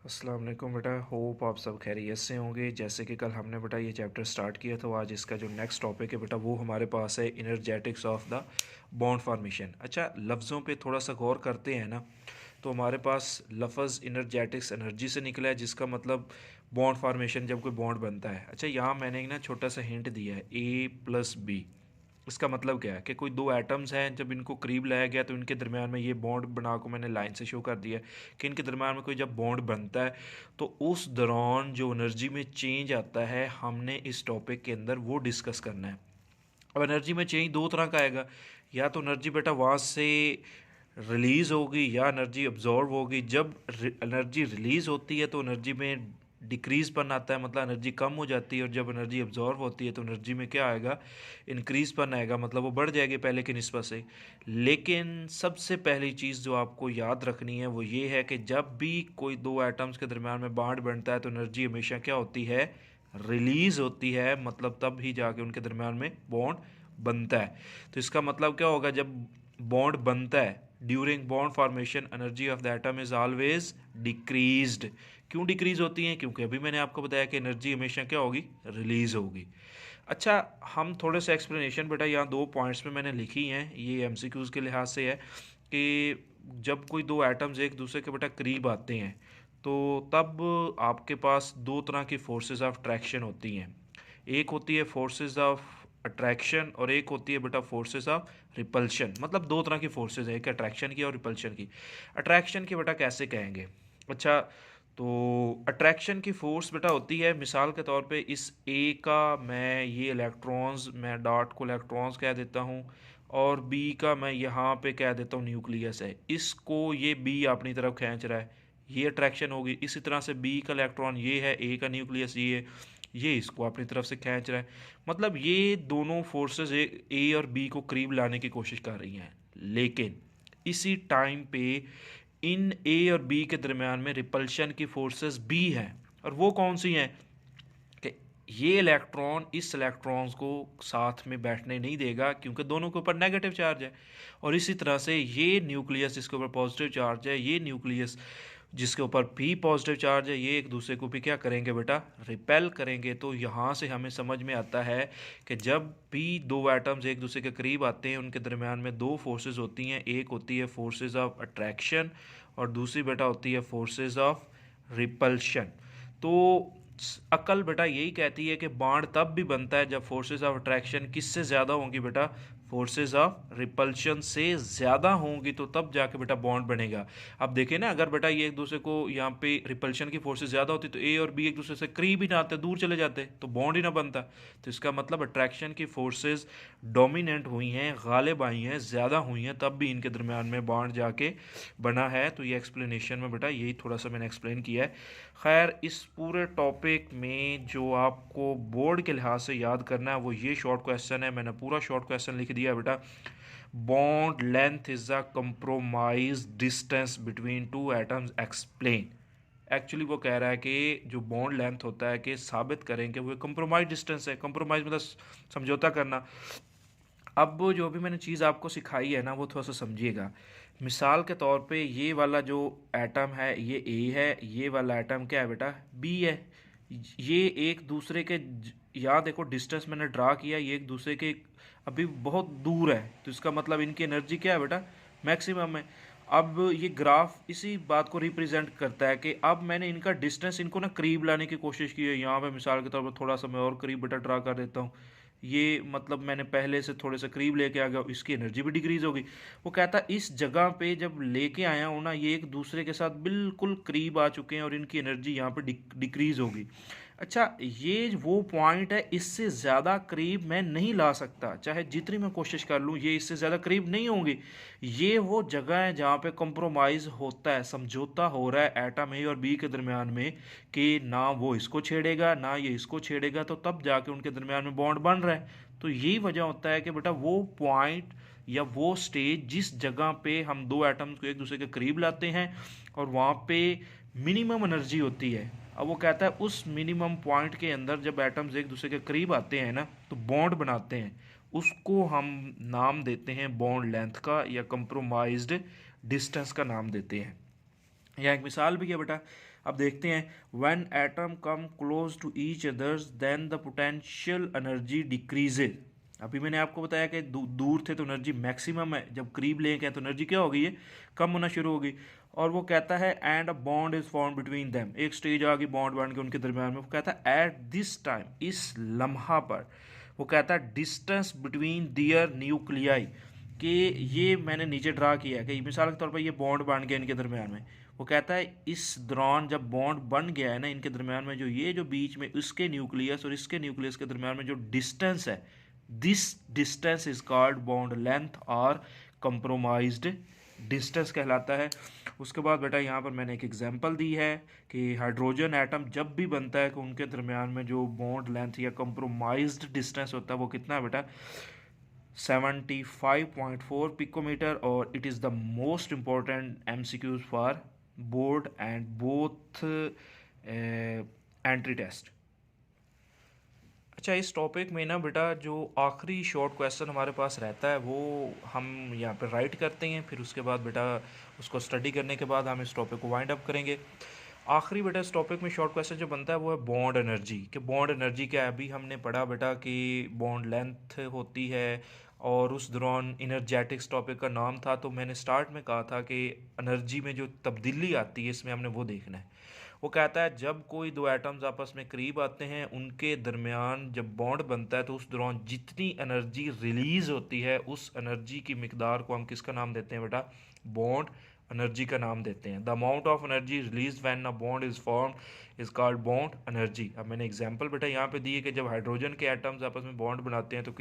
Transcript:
अस्सलाम वालेकुम बेटा। होप आप सब खैरियत से होंगे। जैसे कि कल हमने बेटा ये चैप्टर स्टार्ट किया, तो आज इसका जो नेक्स्ट टॉपिक है बेटा वो हमारे पास है इनर्जेटिक्स ऑफ द बॉन्ड फॉर्मेशन। अच्छा, लफ्ज़ों पे थोड़ा सा गौर करते हैं ना, तो हमारे पास लफ्ज़ इनर्जेटिक्स एनर्जी से निकला है, जिसका मतलब बॉन्ड फॉर्मेशन जब कोई बॉन्ड बनता है। अच्छा, यहाँ मैंने एक ना छोटा सा हिंट दिया है, A+B। इसका मतलब क्या है कि कोई दो एटम्स हैं, जब इनको करीब लाया गया तो इनके दरमियान में ये बॉन्ड बना को मैंने लाइन से शो कर दिया कि इनके दरमियान में कोई जब बॉन्ड बनता है तो उस दौरान जो एनर्जी में चेंज आता है, हमने इस टॉपिक के अंदर वो डिस्कस करना है। अब एनर्जी में चेंज दो तरह का आएगा, या तो एनर्जी बेटा वहाँ से रिलीज़ होगी या एनर्जी अब्जॉर्व होगी। जब एनर्जी रिलीज़ होती है तो एनर्जी में डिक्रीज़ पन आता है, मतलब एनर्जी कम हो जाती है। और जब एनर्जी अब्जॉर्व होती है तो एनर्जी में क्या आएगा, इंक्रीज़ पन आएगा, मतलब वो बढ़ जाएगी पहले की निस्बत से। लेकिन सबसे पहली चीज़ जो आपको याद रखनी है वो ये है कि जब भी कोई दो एटम्स के दरमियान में बॉन्ड बनता है तो एनर्जी हमेशा क्या होती है, रिलीज़ होती है। मतलब तब ही जाके उनके दरमियान में बॉन्ड बनता है। तो इसका मतलब क्या होगा, जब बॉन्ड बनता है during bond formation energy of the atom is always decreased. क्यों डिक्रीज होती हैं? क्योंकि अभी मैंने आपको बताया कि एनर्जी हमेशा क्या होगी, रिलीज होगी। अच्छा, हम थोड़े से एक्सप्लेनेशन बेटा यहाँ दो पॉइंट्स में मैंने लिखी हैं, ये एमसीक्यूज़ के लिहाज से है कि जब कोई दो एटम्स एक दूसरे के बेटा करीब आते हैं तो तब आपके पास दो तरह की फोर्सेस ऑफ अट्रैक्शन होती हैं। एक होती है फोर्सेस ऑफ अट्रैक्शन और एक होती है बेटा फोर्सेस ऑफ रिपल्शन। मतलब दो तरह की फोर्सेस है, एक अट्रैक्शन की और रिपल्शन की। अट्रैक्शन की बेटा कैसे कहेंगे? अच्छा, तो अट्रैक्शन की फोर्स बेटा होती है, मिसाल के तौर पे इस ए का मैं ये इलेक्ट्रॉन्स, मैं डॉट को इलेक्ट्रॉन्स कह देता हूँ, और बी का मैं यहाँ पे कह देता हूँ न्यूक्लियस है। इसको ये बी अपनी तरफ खींच रहा है, ये अट्रैक्शन होगी। इसी तरह से बी का इलेक्ट्रॉन ये है, ए का न्यूक्लियस ये इसको अपनी तरफ से खींच रहा है। मतलब ये दोनों फोर्सेस ए और बी को करीब लाने की कोशिश कर रही हैं। लेकिन इसी टाइम पे इन ए और बी के दरमियान में रिपल्शन की फोर्सेस भी हैं। और वो कौन सी हैं कि ये इलेक्ट्रॉन इस इलेक्ट्रॉन्स को साथ में बैठने नहीं देगा, क्योंकि दोनों के ऊपर नेगेटिव चार्ज है। और इसी तरह से ये न्यूक्लियस जिसके ऊपर पॉजिटिव चार्ज है, ये न्यूक्लियस जिसके ऊपर भी पॉजिटिव चार्ज है, ये एक दूसरे को भी क्या करेंगे बेटा, रिपेल करेंगे। तो यहाँ से हमें समझ में आता है कि जब भी दो एटम्स एक दूसरे के करीब आते हैं उनके दरमियान में दो फोर्सेस होती हैं। एक होती है फोर्सेस ऑफ अट्रैक्शन और दूसरी बेटा होती है फोर्सेस ऑफ रिपल्शन। तो अकल बेटा यही कहती है कि बॉन्ड तब भी बनता है जब फोर्सेस ऑफ अट्रैक्शन किससे ज़्यादा होंगी बेटा, फोर्सेस ऑफ रिपल्शन से ज़्यादा होंगी, तो तब जाके बेटा बॉन्ड बनेगा। अब देखिए ना, अगर बेटा ये एक दूसरे को यहाँ पे रिपल्शन की फोर्सेस ज़्यादा होती तो ए और बी एक दूसरे से करीब ही ना आते, दूर चले जाते, तो बॉन्ड ही ना बनता। तो इसका मतलब अट्रैक्शन की फोर्सेस डोमिनेंट हुई हैं, गालिब आई हैं, ज़्यादा हुई हैं, तब भी इनके दरमियान में बॉन्ड जाके बना है। तो ये एक्सप्लेनेशन में बेटा यही थोड़ा सा मैंने एक्सप्लेन किया है। खैर, इस पूरे टॉपिक में जो आपको बोर्ड के लिहाज से याद करना है वो ये शॉर्ट क्वेश्चन है। मैंने पूरा शॉर्ट क्वेश्चन लिख दिया बेटा। Bond length is a compromise distance between two atoms, explain. Actually वो कह रहा है कि जो बॉन्ड लेंथ होता है कि साबित करें कि वो कंप्रोमाइज डिस्टेंस है। कंप्रोमाइज मतलब समझौता करना। अब जो भी मैंने चीज़ आपको सिखाई है ना, वो थोड़ा सा समझिएगा। मिसाल के तौर पे ये वाला जो एटम है ये ए है, ये वाला एटम क्या है बेटा, बी है। ये एक दूसरे के यहाँ देखो डिस्टेंस मैंने ड्रा किया, ये एक दूसरे के अभी बहुत दूर है, तो इसका मतलब इनकी एनर्जी क्या है बेटा, मैक्सिमम है। अब ये ग्राफ इसी बात को रिप्रेजेंट करता है कि अब मैंने इनका डिस्टेंस इनको ना करीब लाने की कोशिश की है। यहाँ पे मिसाल के तौर पर थोड़ा सा मैं और करीब बेटा ड्रा कर देता हूँ। ये मतलब मैंने पहले से थोड़े से करीब लेके आ गया, इसकी एनर्जी भी डिक्रीज होगी। वो कहता है इस जगह पे जब लेके आया हूँ ना, ये एक दूसरे के साथ बिल्कुल करीब आ चुके हैं और इनकी एनर्जी यहाँ पे डिक्रीज होगी। अच्छा, ये वो पॉइंट है, इससे ज़्यादा करीब मैं नहीं ला सकता, चाहे जितनी मैं कोशिश कर लूँ ये इससे ज़्यादा करीब नहीं होंगी। ये वो जगह है जहाँ पे कंप्रोमाइज़ होता है, समझौता हो रहा है एटम ए और बी के दरमियान में कि ना वो इसको छेड़ेगा ना ये इसको छेड़ेगा, तो तब जाके उनके दरमियान में बॉन्ड बन रहा है। तो यही वजह होता है कि बेटा वो पॉइंट या वो स्टेज जिस जगह पे हम दो एटम्स को एक दूसरे के करीब लाते हैं और वहाँ पे मिनिमम एनर्जी होती है। अब वो कहता है उस मिनिमम पॉइंट के अंदर जब एटम्स एक दूसरे के करीब आते हैं ना तो बॉन्ड बनाते हैं, उसको हम नाम देते हैं बॉन्ड लेंथ का या कंप्रोमाइज्ड डिस्टेंस का नाम देते हैं। या एक मिसाल भी है बेटा, अब देखते हैं, when atom come close to each others then the potential energy decreases. अभी मैंने आपको बताया कि दूर थे तो एनर्जी मैक्सिमम है, जब करीब ले गए तो एनर्जी क्या हो गई है, कम होना शुरू हो गई। और वो कहता है and a bond is form between them, एक स्टेज आ गई बॉन्ड बन के उनके दरमियान में। वो कहता है एट दिस टाइम, इस लम्हा पर, वो कहता है डिस्टेंस बिटवीन दियर न्यूक्लियाई, कि ये मैंने नीचे ड्रा किया है कि मिसाल के तौर पर ये बॉन्ड बन गया इनके दरमियान में। वो कहता है इस दौरान जब बॉन्ड बन गया है ना इनके दरमियान में, जो ये जो बीच में इसके न्यूक्लियस और इसके न्यूक्लियस के दरमियान में जो डिस्टेंस है, this distance is called bond length और कंप्रोमाइज्ड डिस्टेंस कहलाता है। उसके बाद बेटा यहाँ पर मैंने एक एग्जांपल दी है कि हाइड्रोजन एटम जब भी बनता है कि उनके दरमियान में जो बॉन्ड लेंथ या कंप्रोमाइज्ड डिस्टेंस होता है वो कितना है बेटा, 75.4 पिकोमीटर। और it is the most important MCQs for board and both entry test. अच्छा, इस टॉपिक में ना बेटा जो आखिरी शॉर्ट क्वेश्चन हमारे पास रहता है वो हम यहाँ पे राइट करते हैं, फिर उसके बाद बेटा उसको स्टडी करने के बाद हम इस टॉपिक को वाइंड अप करेंगे। आखिरी बेटा इस टॉपिक में शॉर्ट क्वेश्चन जो बनता है वो है बॉन्ड एनर्जी, कि बॉन्ड एनर्जी क्या है। अभी हमने पढ़ा बेटा कि बॉन्ड लेंथ होती है और उस दौरान इनर्जेटिक्स टॉपिक का नाम था, तो मैंने स्टार्ट में कहा था कि एनर्जी में जो तब्दीली आती है इसमें हमने वो देखना है। वो कहता है जब कोई दो एटम्स आपस में करीब आते हैं उनके दरमियान जब बॉन्ड बनता है तो उस दौरान जितनी एनर्जी रिलीज़ होती है उस एनर्जी की मिकदार को हम किसका नाम देते हैं बेटा, बॉन्ड एनर्जी का नाम देते हैं। The amount of energy release when a bond is formed is called bond energy. अब मैंने एग्जांपल बेटा यहाँ पे दी है कि जब हाइड्रोजन के एटम्स आपस में बॉन्ड बनाते हैं तो